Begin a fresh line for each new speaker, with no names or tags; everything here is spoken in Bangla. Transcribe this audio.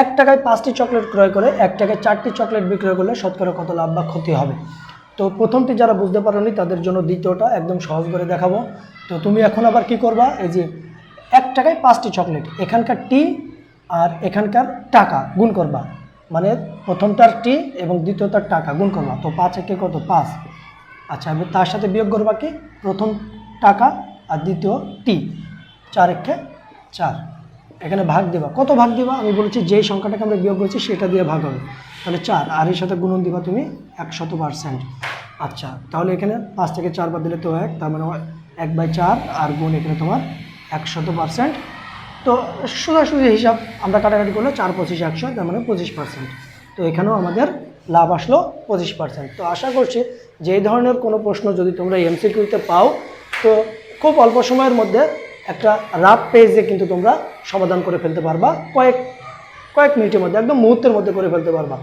1 টাকায় 5টি চকলেট ক্রয় করে 1 টাকায় 4টি চকলেট বিক্রয় করলে শতকরা কত লাভ বা ক্ষতি হবে। তো প্রথমটি যারা বুঝতে পারোনি তাদের জন্য দ্বিতীয়টা একদম সহজ করে দেখাবো। তো তুমি এখন আবার কি করবা, এই যে 1 টাকায় 5টি চকলেট, এখানকার টি আর এখানকার টাকা গুণ করবা, মানে প্রথমটার টি এবং দ্বিতীয়টার টাকা গুণ করবা। তো 5 একে কত 5। আচ্ছা, এবার তার সাথে বিয়োগ করবা কি প্রথম টাকা আর দ্বিতীয় টি, 4 একে 4। এখানে ভাগ দিবা, কত ভাগ দিবা আমি বলেছি যেই সংখ্যাটাকে আমরা বিয়োগ করছি সেটা দিয়ে ভাগ হবে, তাহলে 4, আর এর সাথে গুণন দিবা তুমি 100%। আচ্ছা, তাহলে এখানে 5 থেকে 4 বাদ দিলে তো 1, তার মানে 1/4 আর গুণ এখানে তোমার 100%। তো সোজাসুজি হিসাব আমরা কাটাকাটি করলে 4 25 100, তার মানে 25%। তো এখানেও আমাদের লাভ আসলো 25%। তো আশা করছি যে এই ধরনের কোনো প্রশ্ন যদি তোমরা এমসিকিউতে পাও তো খুব অল্প সময়ের মধ্যে একটা রাফ পেজে কিন্তু তোমরা সমাধান করে ফেলতে পারবা, কয়েক মিনিটের মধ্যে, একদম মুহূর্তের মধ্যে করে ফেলতে পারবা।